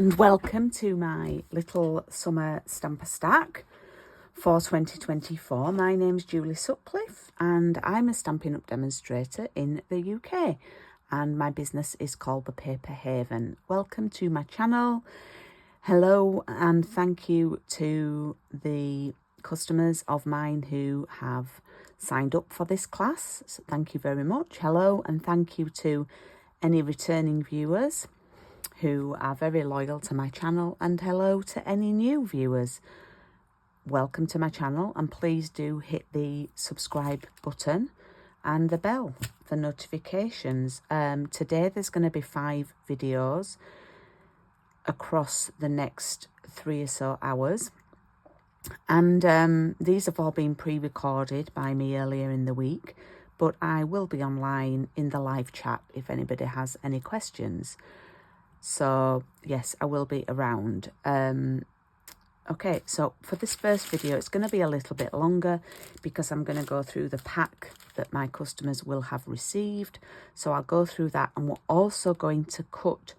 and welcome to my little summer stamper stack for 2024. My name's Julie Sutcliffe and I'm a Stampin' Up demonstrator in the UK, and my business is called The Paper Haven. Welcome to my channel. Hello, and thank you to the customers of mine who have signed up for this class. So thank you very much. Hello, and thank you to any returning viewers who are very loyal to my channel, and hello to any new viewers. Welcome to my channel, and please do hit the subscribe button and the bell for notifications. Today there's going to be 5 videos across the next 3 or so hours, and these have all been pre-recorded by me earlier in the week, but I will be online in the live chat if anybody has any questions. So yes, I will be around. Okay, so for this first video, it's going to be a little bit longer because I'm going to go through the pack that my customers will have received. So I'll go through that, and we're also going to cut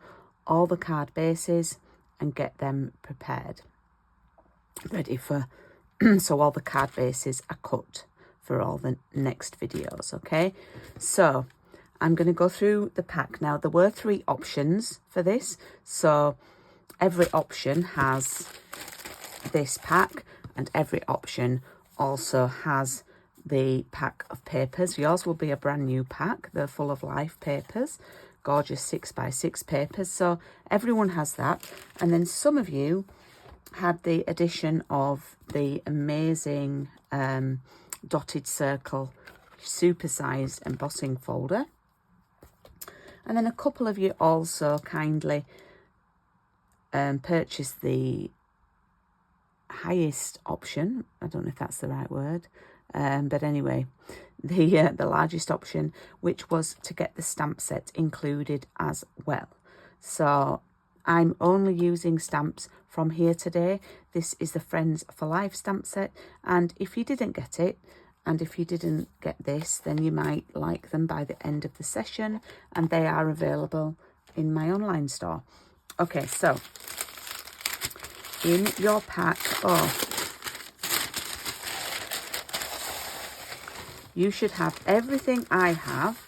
all the card bases and get them prepared, ready for, so all the card bases are cut for all the next videos, okay? So I'm going to go through the pack now. There were 3 options for this, so every option has this pack, and every option also has the pack of papers. Yours will be a brand new pack. They're full of life papers, gorgeous 6x6 papers, so everyone has that. And then some of you had the addition of the amazing dotted circle supersized embossing folder. And then a couple of you also kindly purchased the highest option. I don't know if that's the right word, but anyway, the largest option, which was to get the stamp set included as well. So I'm only using stamps from here today. This is the Friends for Life stamp set, and if you didn't get it, and if you didn't get this, then you might like them by the end of the session, and they are available in my online store. Okay, so in your pack, you should have everything I have,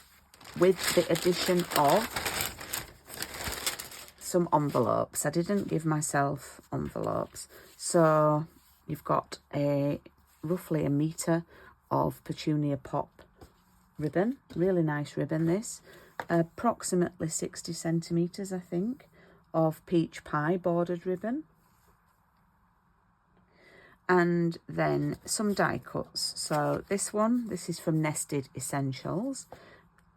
with the addition of some envelopes. I didn't give myself envelopes. So you've got roughly a metre of Petunia Pop ribbon, really nice ribbon this, approximately 60 centimetres I think of peach pie bordered ribbon, and then some die cuts. So this is from Nested Essentials,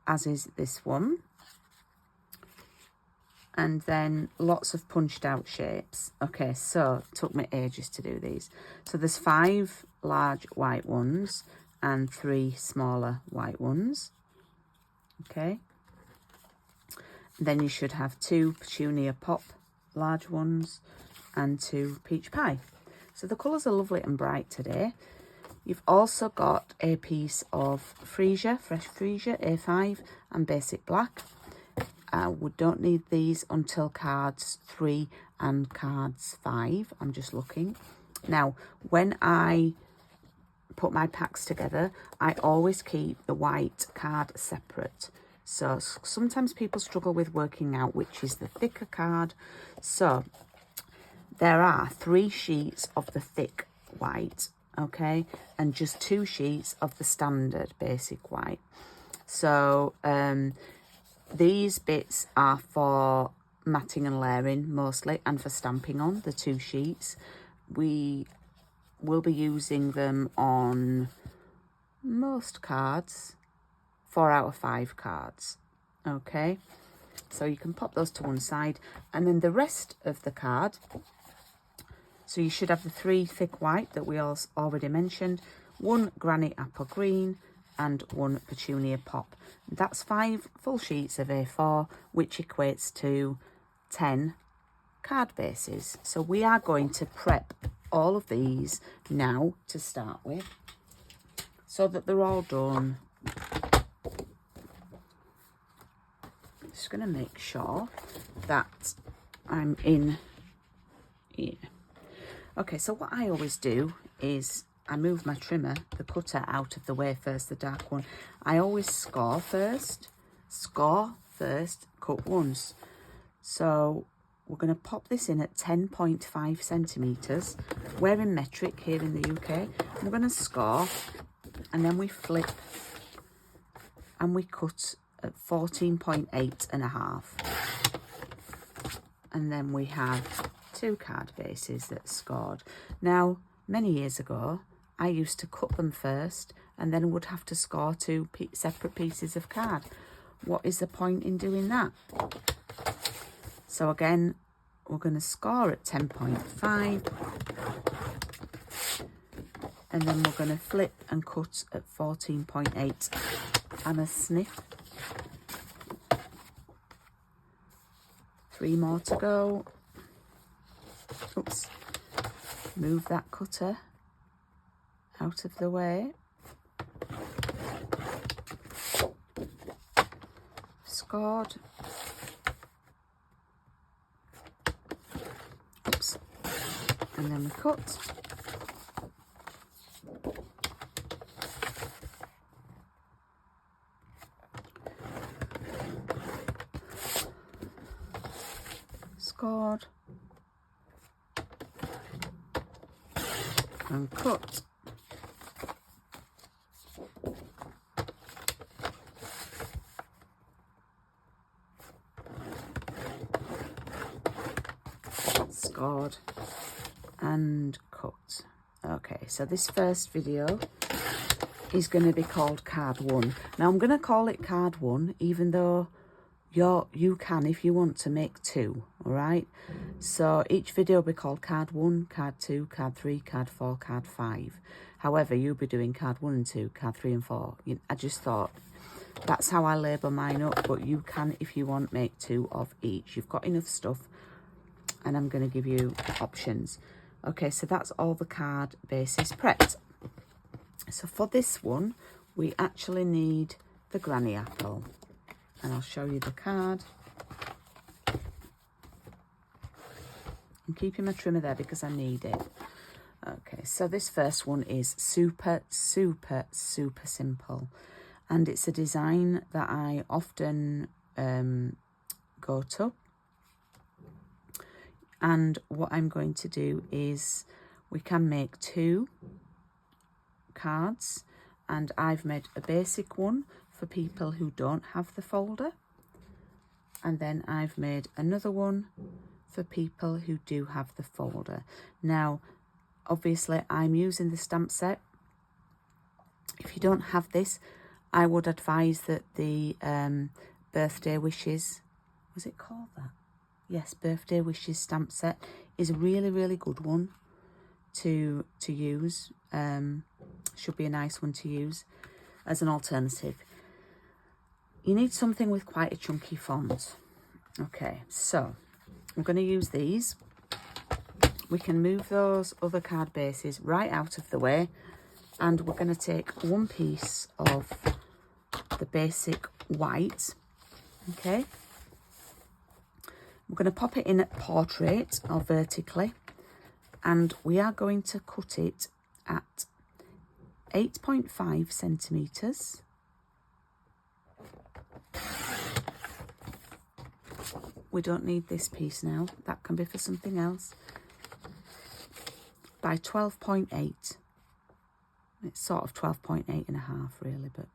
as is this one, and then lots of punched out shapes. Okay, so it took me ages to do these. So there's 5 large white ones and 3 smaller white ones. Okay, then you should have 2 Petunia Pop large ones and 2 peach pie. So the colours are lovely and bright today. You've also got a piece of freesia, fresh freesia, A5 and basic black. We don't need these until cards 3 and cards 5. I'm just looking. Now, when I put my packs together, I always keep the white card separate. So sometimes people struggle with working out which is the thicker card. So there are 3 sheets of the thick white, okay, and just 2 sheets of the standard basic white. So these bits are for matting and layering mostly, and for stamping on the 2 sheets. We will be using them on most cards, 4 out of 5 cards. Okay, so you can pop those to one side, and then the rest of the card, so you should have the 3 thick white that we already mentioned, 1 granny apple green and 1 Petunia Pop. That's 5 full sheets of A4, which equates to 10 card bases. So we are going to prep all of these now to start with, so that they're all done. Just going to make sure that I'm in here. Okay, so what I always do is I move my trimmer, the cutter, out of the way first, the dark one. I always score first, cut once. So we're going to pop this in at 10.5 centimetres. We're in metric here in the UK. We're going to score, and then we flip and we cut at 14.8 and a half. And then we have 2 card bases that scored. Now, many years ago, I used to cut them first and then would have to score 2 separate pieces of card. What is the point in doing that? So again, we're going to score at 10.5 and then we're going to flip and cut at 14.8 and a sniff. 3 more to go. Oops. Move that cutter out of the way. Scored. Oops. And then we cut. Scored. And cut. Scored and cut. Okay, so this first video is going to be called card 1. Now I'm going to call it card 1 even though you can, if you want, to make 2, all right? So each video will be called card 1, card 2, card 3, card 4, card 5. However, you'll be doing card 1 and 2, card 3 and 4. I just thought that's how I label mine up, but you can, if you want, make 2 of each. You've got enough stuff, and I'm going to give you options. Okay, so that's all the card bases prepped. So for this one, we actually need the granny apple. And I'll show you the card. I'm keeping my trimmer there because I need it. Okay, so this first one is super, super, super simple. And it's a design that I often go to. And what I'm going to do is we can make 2 cards. And I've made a basic one for people who don't have the folder, and then I've made another one for people who do have the folder. Now obviously I'm using the stamp set. If you don't have this, I would advise that the birthday wishes, was it called that? Yes, birthday wishes stamp set is a really, really good one to use. Should be a nice one to use as an alternative. You need something with quite a chunky font. Okay, so I'm going to use these. We can move those other card bases right out of the way, and we're going to take one piece of the basic white. Okay, we're going to pop it in at portrait or vertically, and we are going to cut it at 8.5 centimetres. We don't need this piece now. That can be for something else. By 12.8. It's sort of 12.8 and a half really, but...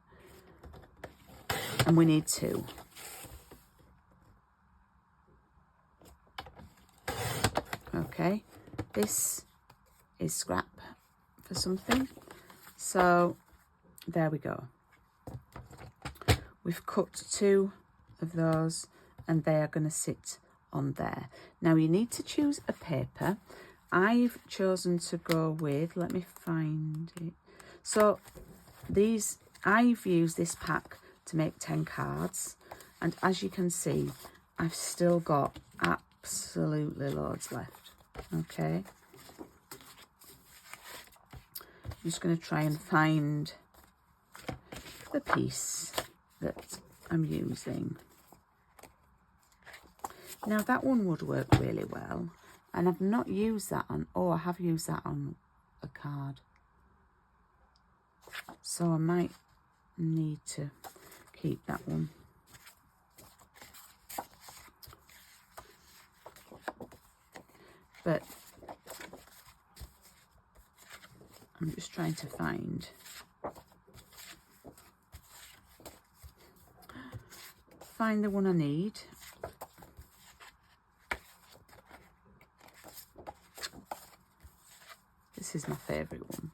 And we need 2. Okay. This is scrap for something. So, there we go. We've cut 2 of those, and they are going to sit on there. Now you need to choose a paper. I've chosen to go with, let me find it. So these, I've used this pack to make 10 cards, and as you can see, I've still got absolutely loads left. Okay, I'm just going to try and find the piece that I'm using. Now that one would work really well, and I've not used that on, oh, I have used that on a card. So I might need to keep that one. But I'm just trying to find the one I need. This is my favourite one.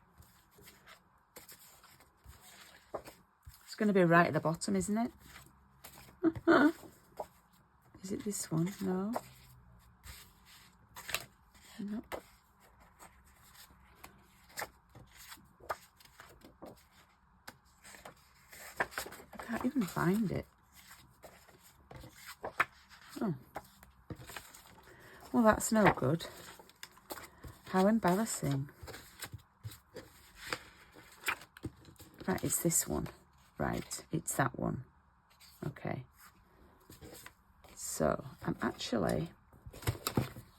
It's going to be right at the bottom, isn't it? Is it this one? No. No. I can't even find it. Oh. Well, that's no good. How embarrassing. Right, it's this one. Right, it's that one. Okay. So, I'm actually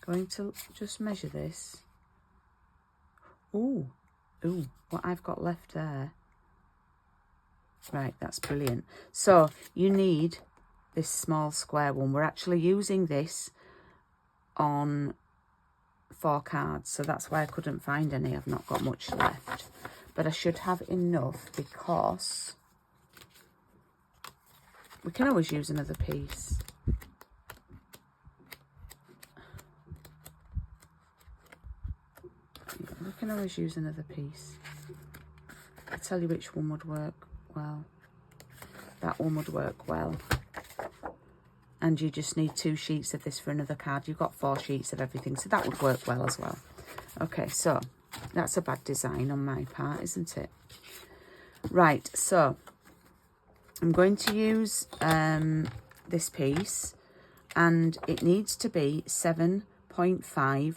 going to just measure this. Ooh, what I've got left there. Right, that's brilliant. So, you need this small square one. We're actually using this on 4 cards, so that's why I couldn't find any. I've not got much left, but I should have enough because we can always use another piece. We can always use another piece. I'll tell you which one would work well. That one would work well. And you just need 2 sheets of this for another card. You've got 4 sheets of everything, so that would work well as well. Okay, so that's a bad design on my part, isn't it? Right, so I'm going to use this piece, and it needs to be 7.5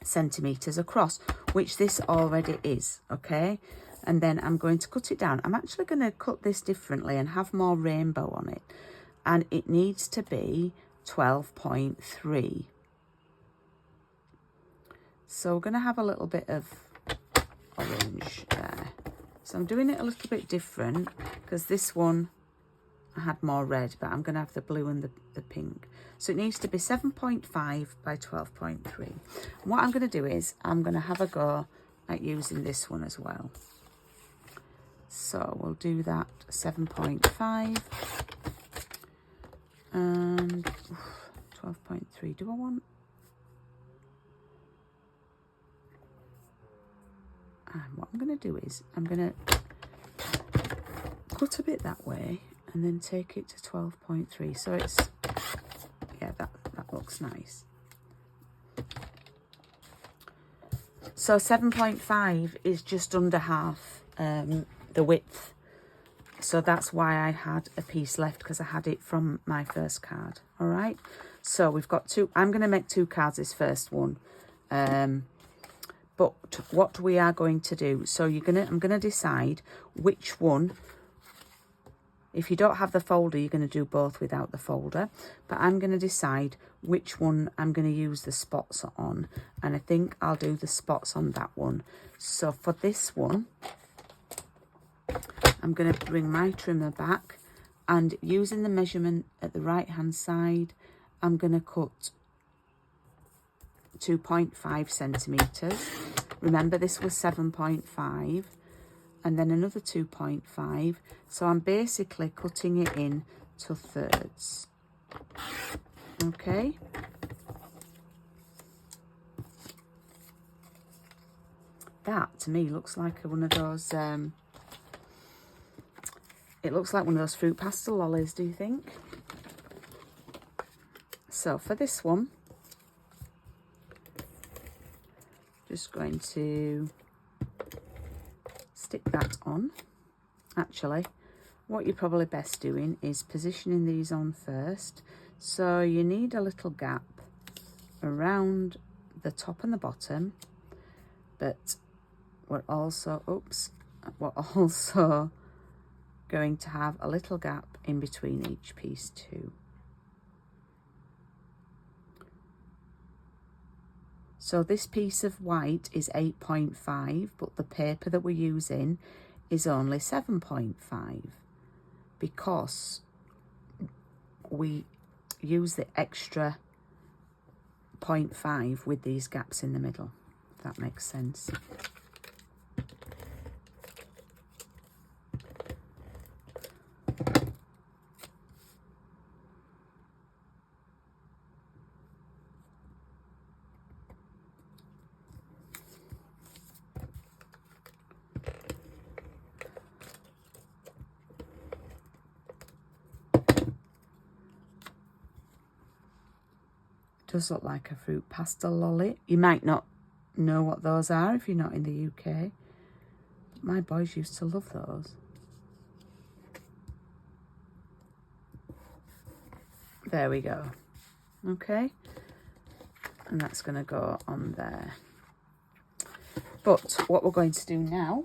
centimetres across, which this already is, okay? And then I'm going to cut it down. I'm actually going to cut this differently and have more rainbow on it. And it needs to be 12.3. So we're going to have a little bit of orange there. So I'm doing it a little bit different because this one I had more red, but I'm going to have the blue and the pink. So it needs to be 7.5 by 12.3. And what I'm going to do is I'm going to have a go at using this one as well. So we'll do that 7.5. And 12.3. Do I want? And what I'm going to do is I'm going to cut a bit that way and then take it to 12.3. So it's, yeah, that looks nice. So 7.5 is just under half the width. So that's why I had a piece left, because I had it from my first card. All right. So we've got 2. I'm going to make 2 cards this first one. But what we are going to do, so I'm going to decide which one. If you don't have the folder, you're going to do both without the folder. But I'm going to decide which one I'm going to use the spots on. And I think I'll do the spots on that one. So for this one, I'm going to bring my trimmer back, and using the measurement at the right hand side, I'm going to cut 2.5 centimetres. Remember, this was 7.5, and then another 2.5. So I'm basically cutting it in to thirds. Okay. That to me looks like one of those it looks like one of those fruit pastel lollies, do you think? So for this one, just going to stick that on. Actually, what you're probably best doing is positioning these on first. So you need a little gap around the top and the bottom, but we're also, going to have a little gap in between each piece too. So this piece of white is 8.5, but the paper that we're using is only 7.5 because we use the extra 0.5 with these gaps in the middle, if that makes sense. Does look like a fruit pastel lolly. You might not know what those are if you're not in the UK. My boys used to love those. There we go. Okay. And that's going to go on there. But what we're going to do now,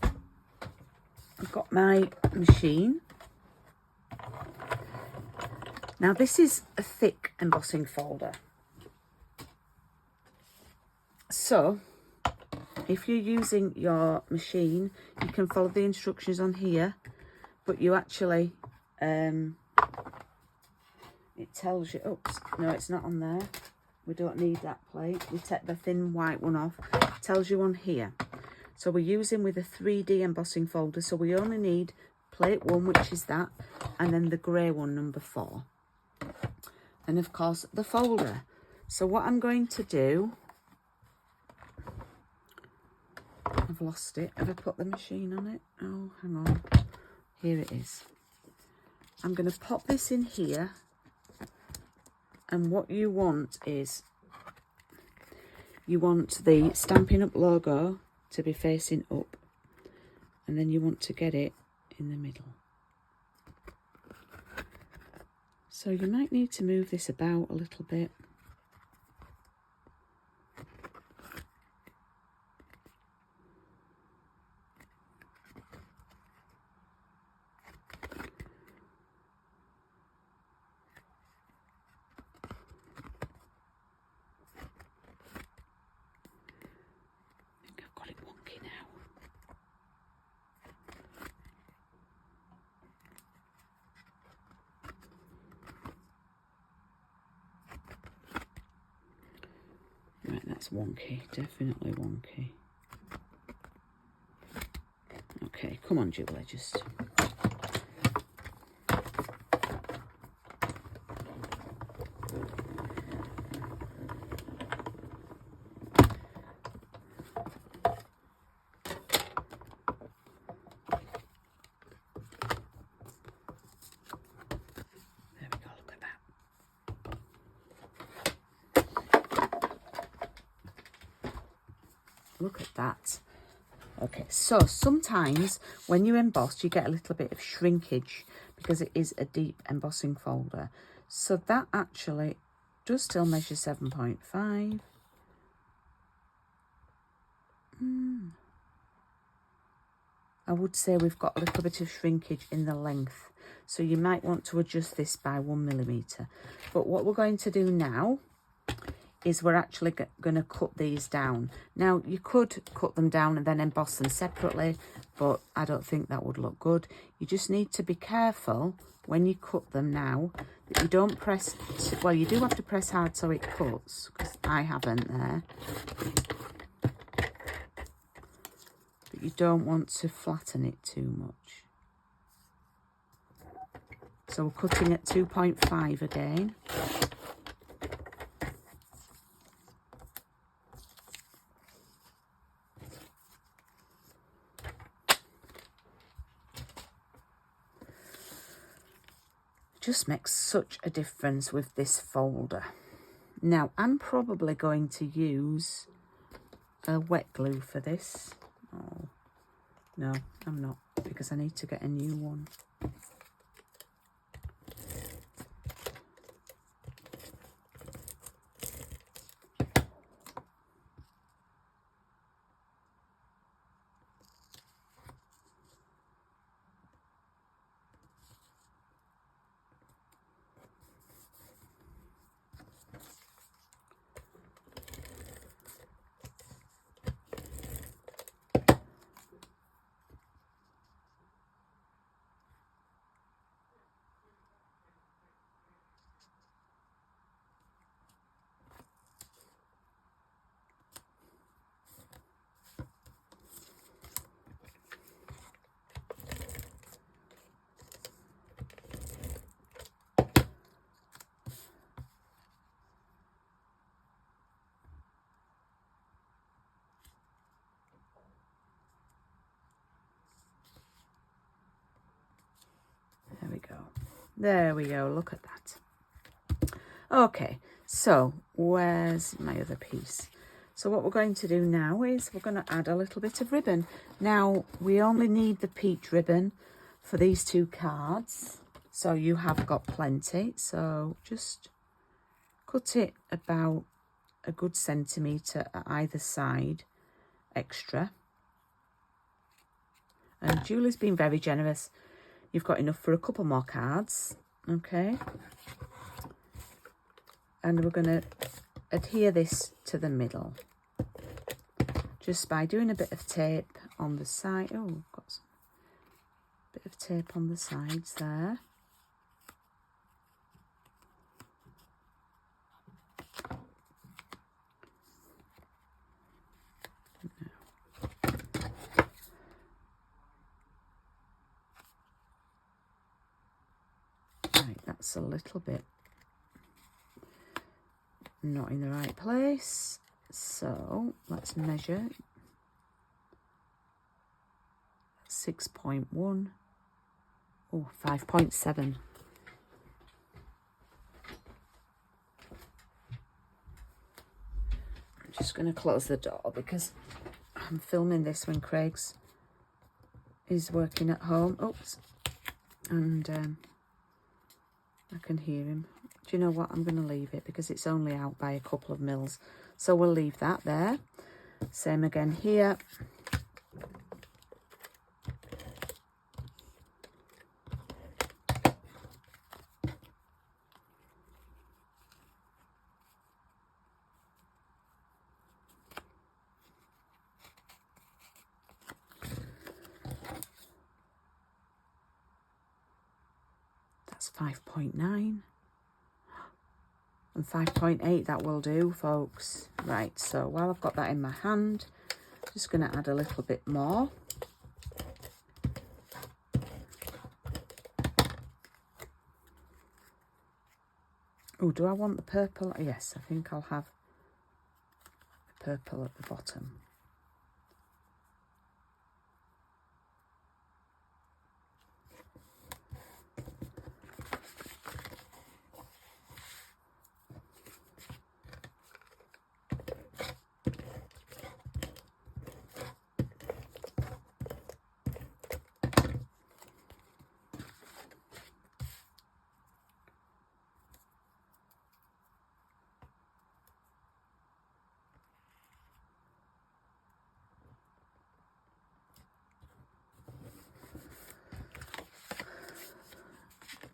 I've got my machine. Now this is a thick embossing folder. So if you're using your machine, you can follow the instructions on here, but you actually, it tells you, oops, no, it's not on there. We don't need that plate. We take the thin white one off. It tells you on here. So we're using with a 3D embossing folder. So we only need plate 1, which is that, and then the grey one, number 4. And of course, the folder. So what I'm going to do, I've lost it. Have I put the machine on it? Oh, hang on. Here it is. I'm going to pop this in here. And what you want is, you want the Stampin' Up logo to be facing up. And then you want to get it in the middle. So you might need to move this about a little bit. I think I've got it wonky now. Right, that's wonky, definitely wonky. Okay, come on, Julie, just... There we go, look at that. Look at that. Okay, so sometimes when you emboss, you get a little bit of shrinkage because it is a deep embossing folder. So that actually does still measure 7.5. I would say we've got a little bit of shrinkage in the length. So you might want to adjust this by 1mm. But what we're going to do now is we're actually going to cut these down. Now, you could cut them down and then emboss them separately, but I don't think that would look good. You just need to be careful when you cut them now that you don't press, well, you do have to press hard so it cuts, because I haven't there. But you don't want to flatten it too much. So we're cutting at 2.5 again. Just makes such a difference with this folder. Now, I'm probably going to use a wet glue for this. Oh, no, I'm not, because I need to get a new one. There we go, look at that. Okay, so where's my other piece? So what we're going to do now is we're going to add a little bit of ribbon. Now, we only need the peach ribbon for these 2 cards, so you have got plenty. So just cut it about a good centimetre at either side extra. And Julie's been very generous. You've got enough for a couple more cards, okay? And we're going to adhere this to the middle just by doing a bit of tape on the side. Oh, I've got some bit of tape on the sides there. Right, that's a little bit not in the right place. So let's measure 6.1, oh, 5.7. I'm just going to close the door because I'm filming this when Craig's is working at home. Oops. And I can hear him. Do you know what? I'm going to leave it because it's only out by a couple of mils. So we'll leave that there. Same again here. That's 5.9. And 5.8, that will do, folks. Right, so while I've got that in my hand, I'm just going to add a little bit more. Oh, do I want the purple? Yes, I think I'll have the purple at the bottom.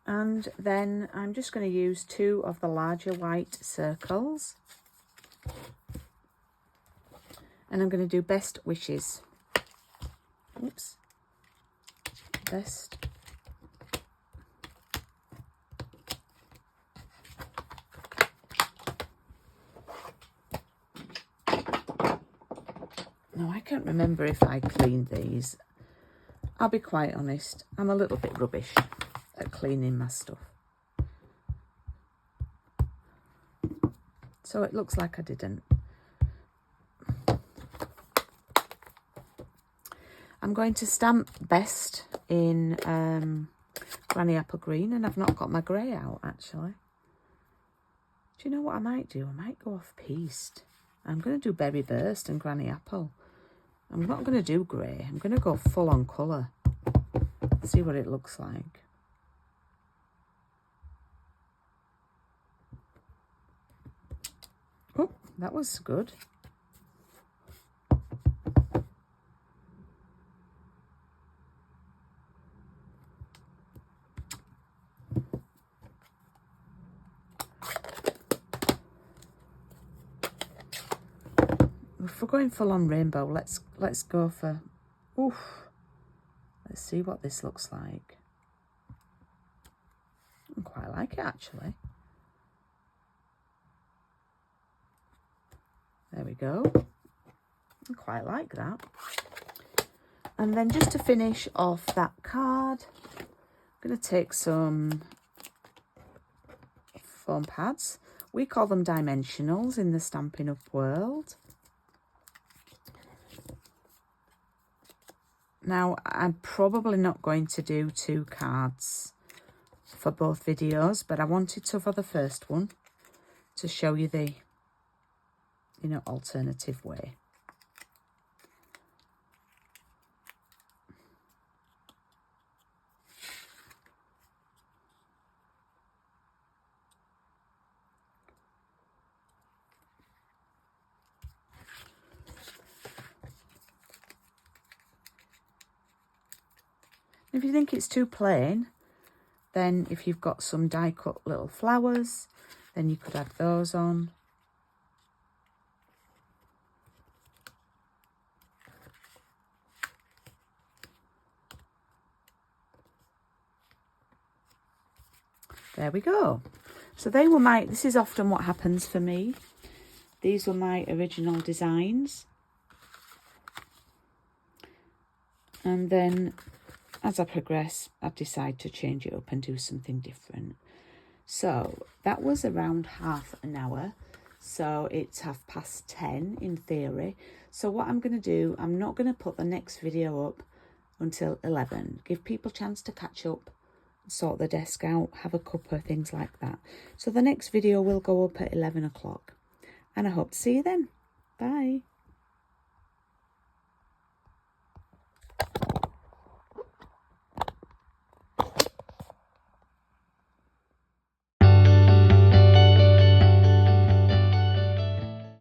And then I'm just going to use 2 of the larger white circles. And I'm going to do best wishes. Oops. Best. No, I can't remember if I cleaned these. I'll be quite honest. I'm a little bit rubbish at cleaning my stuff. So it looks like I didn't. I'm going to stamp best in Granny Apple Green, and I've not got my grey out actually. Do you know what I might do? I might go off piste. I'm going to do Berry Burst and Granny Apple. I'm not going to do grey. I'm going to go full on colour. See what it looks like. Oh, that was good. If we're going full on rainbow, let's go for, oof. Let's see what this looks like. I quite like it actually. There we go. I quite like that. And then just to finish off that card, I'm going to take some foam pads. We call them dimensionals in the Stampin' Up world. Now, I'm probably not going to do 2 cards for both videos, but I wanted to, for the first one, to show you the, you know, alternative way. If you think it's too plain, then if you've got some die cut little flowers, then you could add those on. There we go. So they were my, this is often what happens for me. These were my original designs. And then as I progress, I decide to change it up and do something different. So that was around half an hour. So it's 10:30 in theory. So what I'm going to do, I'm not going to put the next video up until 11. Give people a chance to catch up, sort the desk out, have a cuppa, things like that. So the next video will go up at 11 o'clock. And I hope to see you then. Bye.